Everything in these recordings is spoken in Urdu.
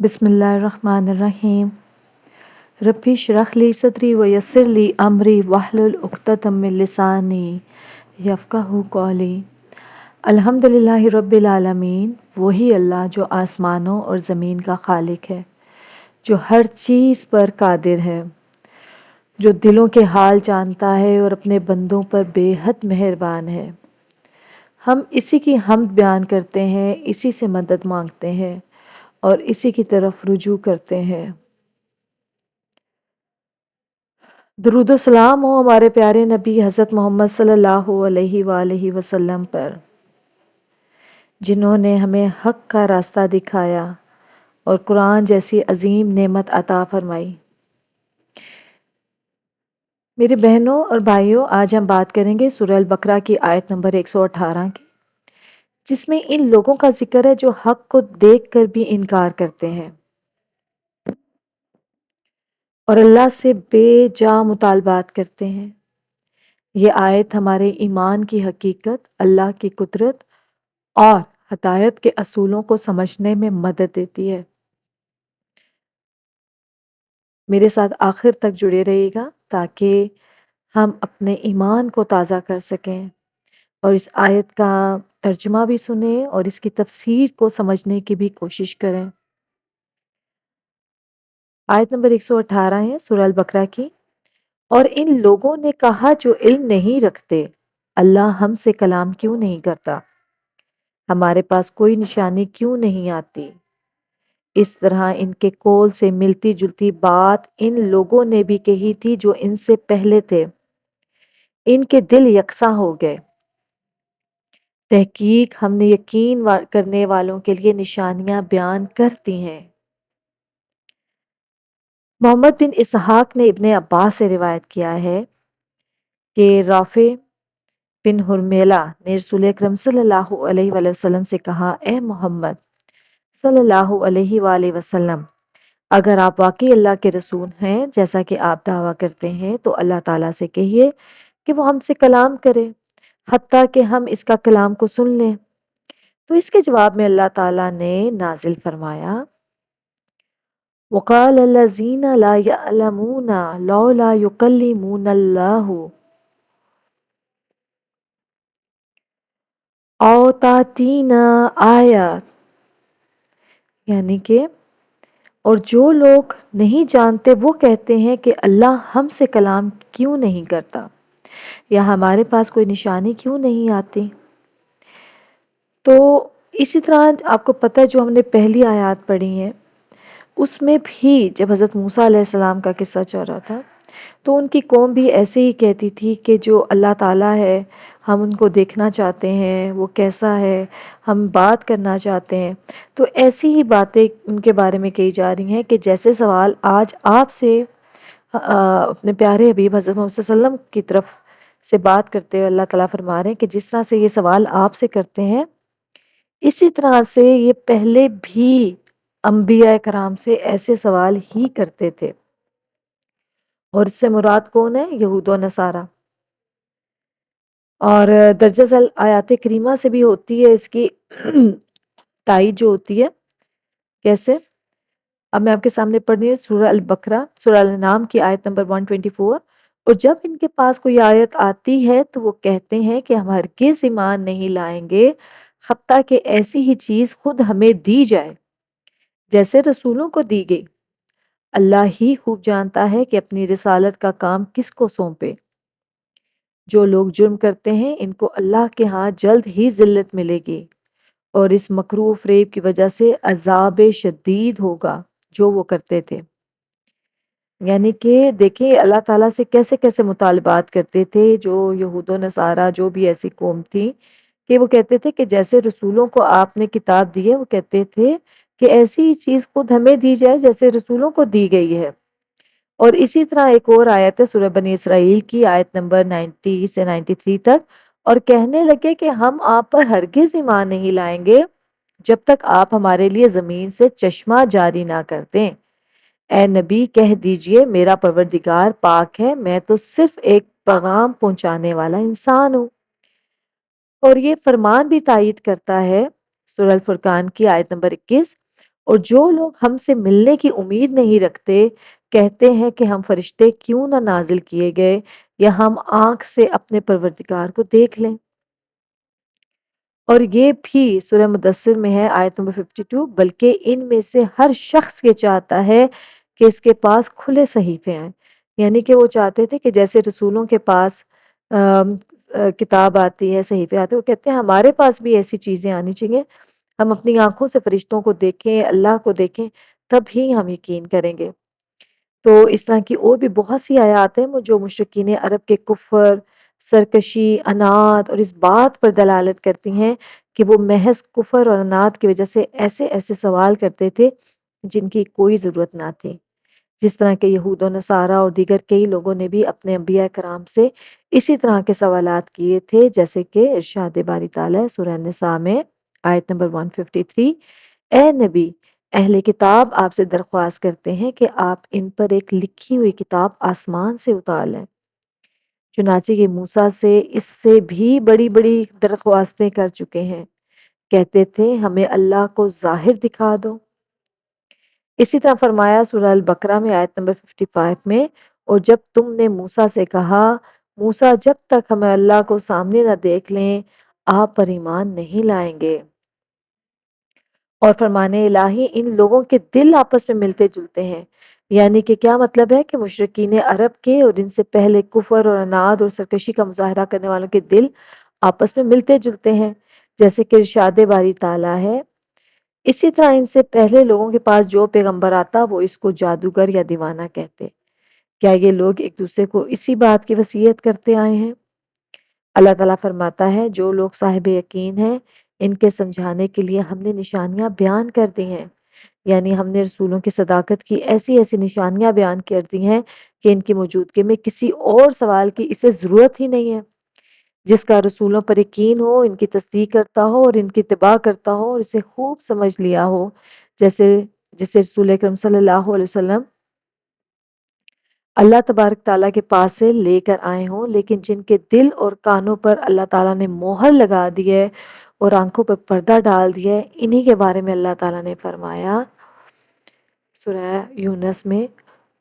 بسم اللہ الرحمن الرحیم۔ ربی اشرح لی صدری ویسر لی امری واحلل عقدۃ من لسانی یفقہوا قولی۔ الحمد للہ رب العالمین، وہی اللہ جو آسمانوں اور زمین کا خالق ہے، جو ہر چیز پر قادر ہے، جو دلوں کے حال جانتا ہے اور اپنے بندوں پر بے حد مہربان ہے۔ ہم اسی کی حمد بیان کرتے ہیں، اسی سے مدد مانگتے ہیں اور اسی کی طرف رجوع کرتے ہیں۔ درود و سلام ہو ہمارے پیارے نبی حضرت محمد صلی اللہ علیہ وآلہ وسلم پر، جنہوں نے ہمیں حق کا راستہ دکھایا اور قرآن جیسی عظیم نعمت عطا فرمائی۔ میرے بہنوں اور بھائیوں، آج ہم بات کریں گے سورہ البقرہ کی آیت نمبر 118 کی، جس میں ان لوگوں کا ذکر ہے جو حق کو دیکھ کر بھی انکار کرتے ہیں اور اللہ سے بے جا مطالبات کرتے ہیں۔ یہ آیت ہمارے ایمان کی حقیقت، اللہ کی قدرت اور ہدایت کے اصولوں کو سمجھنے میں مدد دیتی ہے۔ میرے ساتھ آخر تک جڑے رہیے گا تاکہ ہم اپنے ایمان کو تازہ کر سکیں اور اس آیت کا ترجمہ بھی سنیں اور اس کی تفسیر کو سمجھنے کی بھی کوشش کریں۔ آیت نمبر 118 ہے سورہ البقرہ کی۔ اور ان لوگوں نے کہا جو علم نہیں رکھتے، اللہ ہم سے کلام کیوں نہیں کرتا؟ ہمارے پاس کوئی نشانی کیوں نہیں آتی؟ اس طرح ان کے قول سے ملتی جلتی بات ان لوگوں نے بھی کہی تھی جو ان سے پہلے تھے، ان کے دل یکساں ہو گئے۔ تحقیق ہم نے یقین کرنے والوں کے لیے نشانیاں بیان کر دی ہیں۔ محمد بن اسحاق نے ابن عباس سے روایت کیا ہے کہ رافع بن حرملہ نے رسول اکرم صلی اللہ علیہ وآلہ وسلم سے کہا، اے محمد صلی اللہ علیہ وآلہ وسلم، اگر آپ واقعی اللہ کے رسول ہیں جیسا کہ آپ دعویٰ کرتے ہیں تو اللہ تعالیٰ سے کہیے کہ وہ ہم سے کلام کرے حتیٰ کہ ہم اس کا کلام کو سن لیں۔ تو اس کے جواب میں اللہ تعالیٰ نے نازل فرمایا، وَقَالَ الَّذِينَ لَا يَعْلَمُونَ لَوْلَا يُكَلِّمُونَ اللَّهُ أَوْ تَأْتِينَا آیَةٌ، یعنی کہ اور جو لوگ نہیں جانتے وہ کہتے ہیں کہ اللہ ہم سے کلام کیوں نہیں کرتا یا ہمارے پاس کوئی نشانی کیوں نہیں آتی۔ تو اسی طرح آپ کو پتہ ہے جو ہم نے پہلی آیات پڑھی ہیں اس میں بھی جب حضرت موسیٰ علیہ السلام کا قصہ چل رہا تھا تو ان کی قوم بھی ایسے ہی کہتی تھی کہ جو اللہ تعالیٰ ہے ہم ان کو دیکھنا چاہتے ہیں، وہ کیسا ہے، ہم بات کرنا چاہتے ہیں۔ تو ایسی ہی باتیں ان کے بارے میں کہی جا رہی ہیں کہ جیسے سوال آج آپ سے اپنے پیارے حبیب حضرت محمد صلی اللہ علیہ وسلم کی طرف سے بات کرتے ہوئے اللہ تعالیٰ فرما رہے ہیں کہ جس طرح سے یہ سوال آپ سے کرتے ہیں اسی طرح سے یہ پہلے بھی انبیاء کرام سے ایسے سوال ہی کرتے تھے، اور اس سے مراد کون ہے؟ یہود و نصارہ۔ اور درجہ ذیل آیات کریمہ سے بھی ہوتی ہے اس کی تائید جو ہوتی ہے۔ کیسے؟ اب میں آپ کے سامنے پڑھ رہی ہوں سورہ البقرہ، سورہ الانعام کی آیت نمبر 124۔ اور جب ان کے پاس کوئی آیت آتی ہے تو وہ کہتے ہیں کہ ہم ہرگز ایمان نہیں لائیں گے حتیٰ کہ ایسی ہی چیز خود ہمیں دی جائے جیسے رسولوں کو دی گئی۔ اللہ ہی خوب جانتا ہے کہ اپنی رسالت کا کام کس کو سونپے۔ جو لوگ جرم کرتے ہیں ان کو اللہ کے ہاں جلد ہی ذلت ملے گی اور اس مکروہ فریب کی وجہ سے عذاب شدید ہوگا جو وہ کرتے تھے۔ یعنی کہ دیکھیں اللہ تعالیٰ سے کیسے کیسے مطالبات کرتے تھے جو یہود و نصارہ، جو بھی ایسی قوم تھی کہ وہ کہتے تھے کہ جیسے رسولوں کو آپ نے کتاب دی ہے، وہ کہتے تھے کہ ایسی ہی چیز خود ہمیں دی جائے جیسے رسولوں کو دی گئی ہے۔ اور اسی طرح ایک اور آیت ہے سورہ بنی اسرائیل کی آیت نمبر 90 سے 93 تک، اور کہنے لگے کہ ہم آپ پر ہرگز ایمان نہیں لائیں گے جب تک آپ ہمارے لیے زمین سے چشمہ جاری نہ کر دیں۔ اے نبی کہہ دیجئے میرا پروردگار پاک ہے، میں تو صرف ایک پیغام پہنچانے والا انسان ہوں۔ اور یہ فرمان بھی تائید کرتا ہے سورہ الفرقان کی آیت نمبر 21، اور جو لوگ ہم سے ملنے کی امید نہیں رکھتے کہتے ہیں کہ ہم فرشتے کیوں نہ نازل کیے گئے یا ہم آنکھ سے اپنے پروردگار کو دیکھ لیں۔ اور یہ بھی سورہ مدثر میں ہے آیت نمبر 52، بلکہ ان میں سے ہر شخص یہ چاہتا ہے کہ اس کے پاس کھلے صحیفے آئیں، یعنی کہ وہ چاہتے تھے کہ جیسے رسولوں کے پاس کتاب آتی ہے، صحیفے آتے ہیں، وہ کہتے ہیں ہمارے پاس بھی ایسی چیزیں آنی چاہیے، ہم اپنی آنکھوں سے فرشتوں کو دیکھیں، اللہ کو دیکھیں، تب ہی ہم یقین کریں گے۔ تو اس طرح کی اور بھی بہت سی آیات ہیں جو مشرکین عرب کے کفر، سرکشی، انات اور اس بات پر دلالت کرتی ہیں کہ وہ محض کفر اور انات کی وجہ سے ایسے ایسے سوال کرتے تھے جن کی کوئی ضرورت نہ تھی، جس طرح کے یہود و نصارہ اور دیگر کئی لوگوں نے بھی اپنے انبیاء کرام سے اسی طرح کے سوالات کیے تھے، جیسے کہ ارشاد باری تعالیٰ سورہ النساء میں آیت نمبر 153، اے نبی، اہل کتاب آپ سے درخواست کرتے ہیں کہ آپ ان پر ایک لکھی ہوئی کتاب آسمان سے اتار لیں۔ چنانچہ یہ موسیٰ سے اس سے بھی بڑی بڑی درخواستیں کر چکے ہیں، کہتے تھے ہمیں اللہ کو ظاہر دکھا دو۔ اسی طرح فرمایا سورہ البقرہ میں آیت نمبر 55 میں، اور جب تم نے موسیٰ سے کہا موسیٰ جب تک ہمیں اللہ کو سامنے نہ دیکھ لیں آپ پر ایمان نہیں لائیں گے۔ اور فرمان الہی ان لوگوں کے دل آپس میں ملتے جلتے ہیں، یعنی کہ کیا مطلب ہے کہ مشرکین عرب کے اور ان سے پہلے کفر اور عناد اور سرکشی کا مظاہرہ کرنے والوں کے دل آپس میں ملتے جلتے ہیں، جیسے کہ ارشاد باری تعالیٰ ہے، اسی طرح ان سے پہلے لوگوں کے پاس جو پیغمبر آتا وہ اس کو جادوگر یا دیوانہ کہتے۔ کیا یہ لوگ ایک دوسرے کو اسی بات کی وصیت کرتے آئے ہیں؟ اللہ تعالیٰ فرماتا ہے جو لوگ صاحب یقین ہیں ان کے سمجھانے کے لیے ہم نے نشانیاں بیان کر دی ہیں، یعنی ہم نے رسولوں کی صداقت کی ایسی ایسی نشانیاں بیان کر دی ہیں کہ ان کی موجودگی میں کسی اور سوال کی اسے ضرورت ہی نہیں ہے۔ جس کا رسولوں پر یقین ہو، ان کی تصدیق کرتا ہو اور ان کی اتباع کرتا ہو اور اسے خوب سمجھ لیا ہو، جیسے رسول اکرم صلی اللہ علیہ وسلم اللہ تبارک تعالیٰ کے پاس سے لے کر آئے ہوں، لیکن جن کے دل اور کانوں پر اللہ تعالیٰ نے مہر لگا دی ہے اور آنکھوں پر پردہ ڈال دیا ہے، انہی کے بارے میں اللہ تعالیٰ نے فرمایا سورہ یونس میں،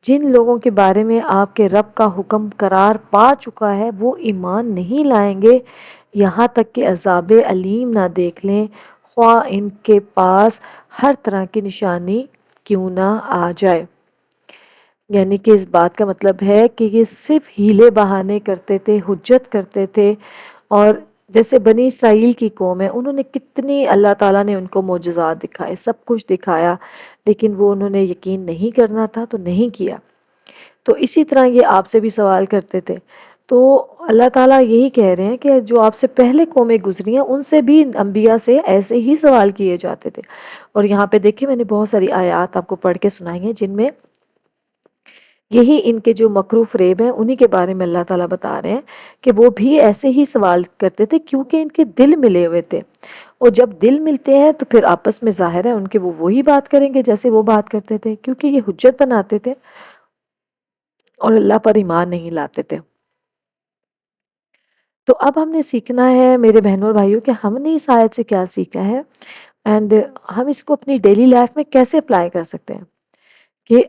جن لوگوں کے بارے میں آپ کے رب کا حکم قرار پا چکا ہے وہ ایمان نہیں لائیں گے یہاں تک کہ عذاب علیم نہ دیکھ لیں، خواہ ان کے پاس ہر طرح کی نشانی کیوں نہ آ جائے۔ یعنی کہ اس بات کا مطلب ہے کہ یہ صرف ہیلے بہانے کرتے تھے، حجت کرتے تھے، اور جیسے بنی اسرائیل کی قوم ہے انہوں نے کتنی اللہ تعالیٰ نے ان کو معجزات دکھائے، سب کچھ دکھایا، لیکن وہ انہوں نے یقین نہیں کرنا تھا تو نہیں کیا۔ تو اسی طرح یہ آپ سے بھی سوال کرتے تھے، تو اللہ تعالیٰ یہی کہہ رہے ہیں کہ جو آپ سے پہلے قومیں گزری ہیں ان سے بھی انبیاء سے ایسے ہی سوال کیے جاتے تھے۔ اور یہاں پہ دیکھیں میں نے بہت ساری آیات آپ کو پڑھ کے سنائی ہیں جن میں یہی ان کے جو مکرو فریب ہیں انہی کے بارے میں اللہ تعالیٰ بتا رہے ہیں کہ وہ بھی ایسے ہی سوال کرتے تھے کیونکہ ان کے دل ملے ہوئے تھے، اور جب دل ملتے ہیں تو پھر آپس میں ظاہر ہے ان کے وہ وہی بات کریں گے جیسے وہ بات کرتے تھے، کیونکہ یہ حجت بناتے تھے اور اللہ پر ایمان نہیں لاتے تھے۔ تو اب ہم نے سیکھنا ہے میرے بہنوں اور بھائیوں کہ ہم نے اس آیت سے کیا سیکھا ہے، اینڈ ہم اس کو اپنی ڈیلی لائف میں کیسے اپلائی کر سکتے ہیں۔ کہ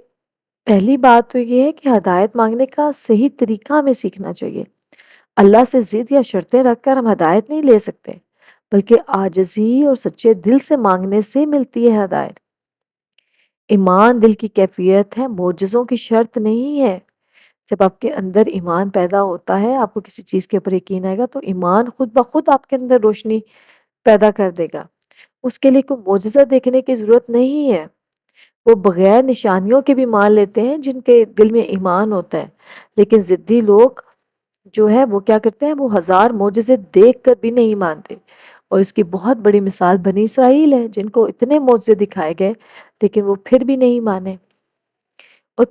پہلی بات تو یہ ہے کہ ہدایت مانگنے کا صحیح طریقہ ہمیں سیکھنا چاہیے۔ اللہ سے ضد یا شرطیں رکھ کر ہم ہدایت نہیں لے سکتے، بلکہ عاجزی اور سچے دل سے مانگنے سے ملتی ہے ہدایت۔ ایمان دل کی کیفیت ہے، معجزوں کی شرط نہیں ہے۔ جب آپ کے اندر ایمان پیدا ہوتا ہے، آپ کو کسی چیز کے اوپر یقین آئے گا تو ایمان خود بخود آپ کے اندر روشنی پیدا کر دے گا۔ اس کے لیے کوئی معجزہ دیکھنے کی ضرورت نہیں ہے، وہ بغیر نشانیوں کے بھی مان لیتے ہیں جن کے دل میں ایمان ہوتا ہے، لیکن ضدی لوگ جو ہے وہ کیا کرتے ہیں، وہ ہزار معجزے دیکھ کر بھی نہیں مانتے۔ اور اس کی بہت بڑی مثال بنی اسرائیل ہے جن کو اتنے معجزے دکھائے گئے لیکن وہ پھر بھی نہیں مانے۔ اور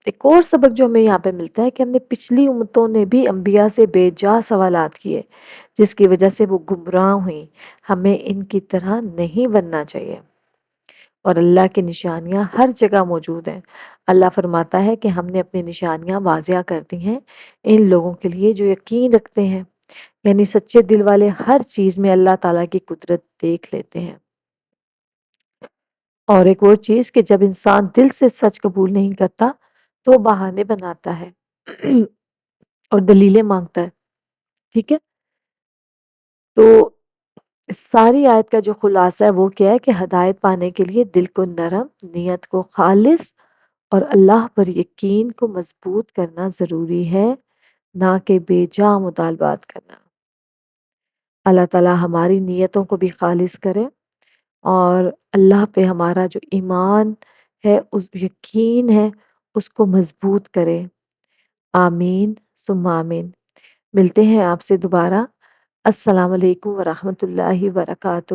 ایک اور سبق جو ہمیں یہاں پہ ملتا ہے کہ ہم نے پچھلی امتوں نے بھی انبیاء سے بے جا سوالات کیے جس کی وجہ سے وہ گمراہ ہوئیں، ہمیں ان کی طرح نہیں بننا چاہیے۔ اور اللہ کی نشانیاں ہر جگہ موجود ہیں۔ اللہ فرماتا ہے کہ ہم نے اپنی نشانیاں واضح کر دی ہیں ان لوگوں کے لیے جو یقین رکھتے ہیں، یعنی سچے دل والے ہر چیز میں اللہ تعالیٰ کی قدرت دیکھ لیتے ہیں۔ اور ایک اور چیز کہ جب انسان دل سے سچ قبول نہیں کرتا تو وہ بہانے بناتا ہے اور دلیلیں مانگتا ہے. ٹھیک ہے. تو ساری آیت کا جو خلاصہ ہے وہ کیا ہے کہ ہدایت پانے کے لیے دل کو نرم، نیت کو خالص اور اللہ پر یقین کو مضبوط کرنا ضروری ہے، نہ کہ بے جا مطالبات کرنا. اللہ تعالیٰ ہماری نیتوں کو بھی خالص کرے اور اللہ پہ ہمارا جو ایمان ہے، اس یقین ہے، اس کو مضبوط کرے. آمین ثم آمین. ملتے ہیں آپ سے دوبارہ. السلام علیکم ورحمۃ اللہ وبرکاتہ.